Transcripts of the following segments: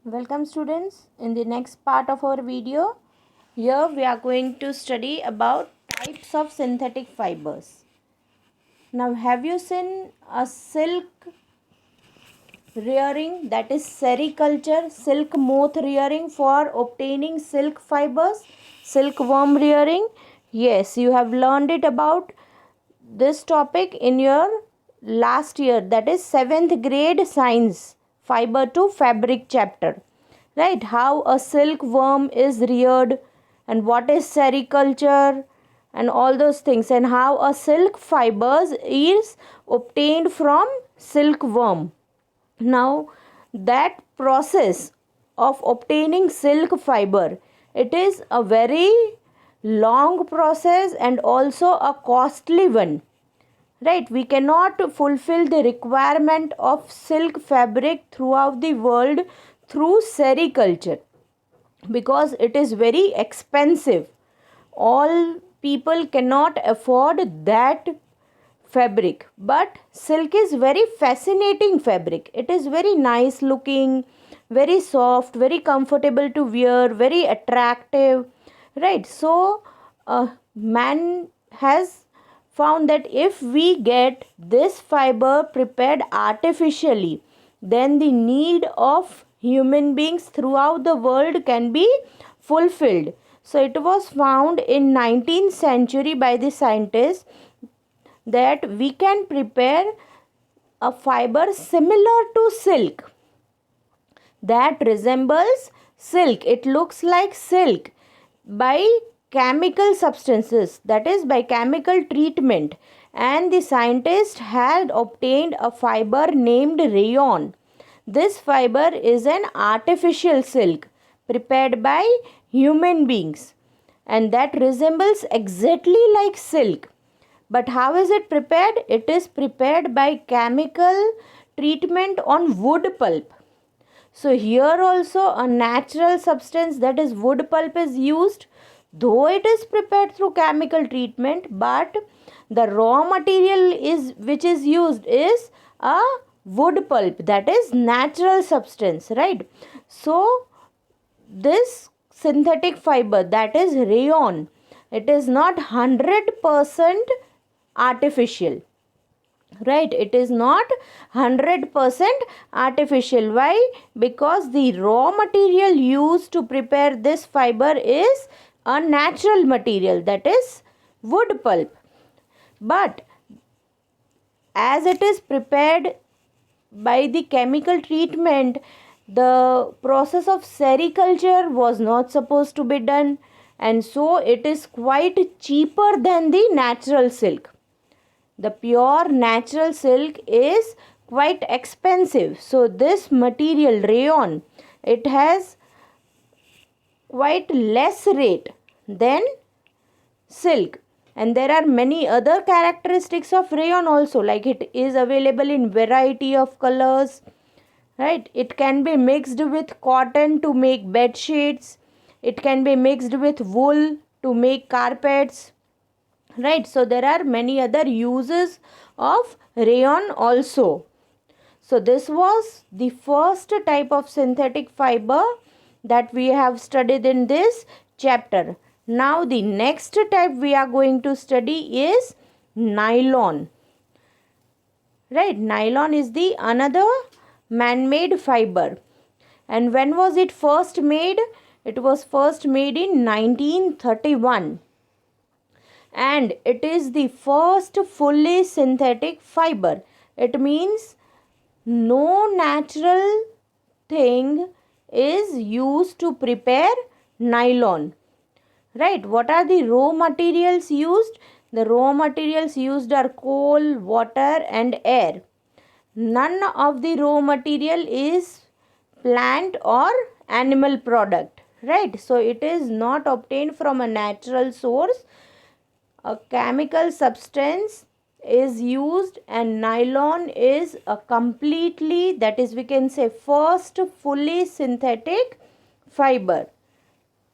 Welcome students. In the next part of our video, here we are going to study about types of synthetic fibers. Now have you seen a silk rearing, that is sericulture, silk moth rearing for obtaining silk fibers, silkworm rearing? Yes, you have learned it about this topic in your last year, that is 7th grade science fiber to fabric chapter, right? How a silkworm is reared and what is sericulture and all those things, and how a silk fibers is obtained from silkworm. Now that process of obtaining silk fiber, it is a very long process and also a costly one, right? We cannot fulfill the requirement of silk fabric throughout the world through sericulture because it is very expensive. All people cannot afford that fabric, but silk is very fascinating fabric. It is very nice looking, very soft, very comfortable to wear, very attractive, right? So man has found that if we get this fiber prepared artificially, then the need of human beings throughout the world can be fulfilled. So it was found in 19th century by the scientists that we can prepare a fiber similar to silk that resembles silk. It looks like silk by chemical substances, that is by chemical treatment, and the scientist had obtained a fiber named rayon. This fiber is an artificial silk prepared by human beings and that resembles exactly like silk. But how is it prepared? It is prepared by chemical treatment on wood pulp. So here also a natural substance, that is wood pulp, is used, though it is prepared through chemical treatment, but the raw material is which is used is a wood pulp, that is natural substance, right? So this synthetic fiber, that is rayon, it is not 100% artificial, right? It is not 100% artificial. Why? Because the raw material used to prepare this fiber is a natural material, that is wood pulp. But as it is prepared by the chemical treatment, the process of sericulture was not supposed to be done, and so it is quite cheaper than the natural silk. The pure natural silk is quite expensive. So this material rayon, it has quite less rate than silk. And there are many other characteristics of rayon also, like it is available in variety of colors, right? It can be mixed with cotton to make bed sheets. It can be mixed with wool to make carpets, right? So there are many other uses of rayon also. So this was the first type of synthetic fiber that we have studied in this chapter. Now the next type we are going to study is nylon, right? Nylon is the another man-made fiber. And when was it first made? It was first made in 1931. And it is the first fully synthetic fiber. It means no natural thing is used to prepare nylon, right? What are the raw materials used? The raw materials used are coal, water and air. None of the raw material is plant or animal product, right? So it is not obtained from a natural source. A chemical substance is used, and nylon is a completely, that is we can say, first fully synthetic fiber.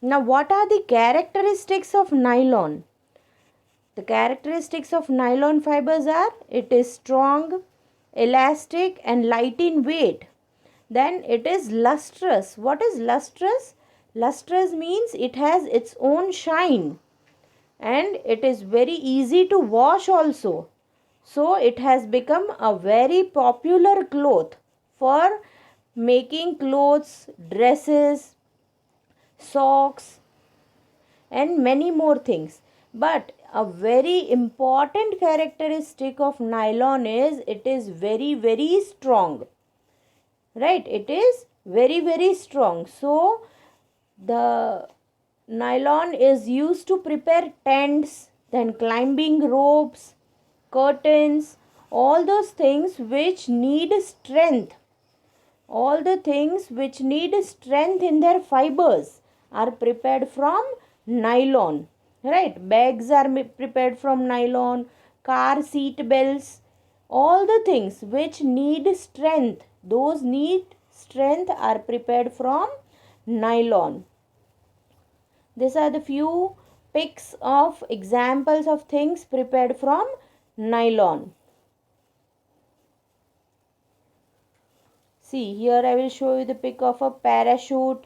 Now what are the characteristics of nylon? The characteristics of nylon fibers are: it is strong, elastic and light in weight. then it is lustrous. What is lustrous? Lustrous means it has its own shine and it is very easy to wash also. So it has become a very popular cloth for making clothes, dresses, socks, and many more things. But a very important characteristic of nylon is it is very, very strong. Right? It is very, very strong. So the nylon is used to prepare tents, then climbing ropes, curtains, all those things which need strength. All the things which need strength in their fibers are prepared from nylon. Right? Bags are prepared from nylon, car seat belts, all the things which need strength, those need strength are prepared from nylon. These are the few pics of examples of things prepared from nylon. See, here I will show you the pic of a parachute,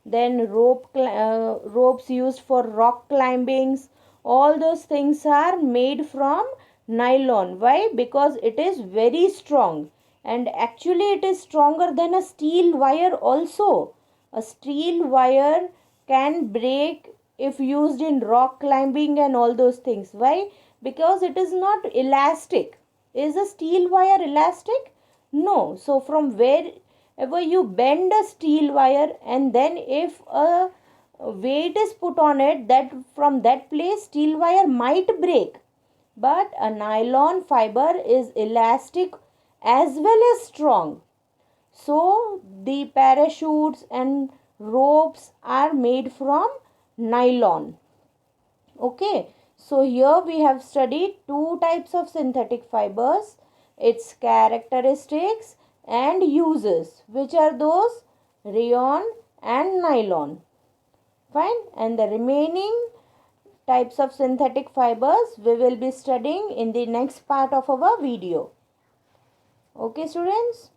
then ropes used for rock climbings. All those things are made from nylon. Why? Because it is very strong, and actually it is stronger than a steel wire also. A steel wire can break if used in rock climbing and all those things. Why? Because it is not elastic. Is a steel wire elastic? No. So from wherever you bend a steel wire and then if a weight is put on it, that from that place steel wire might break. But a nylon fiber is elastic as well as strong. So the parachutes and ropes are made from nylon. Okay, so here we have studied two types of synthetic fibers, its characteristics and uses. Which are those? Rayon and nylon. Fine, and the remaining types of synthetic fibers we will be studying in the next part of our video. Okay, students?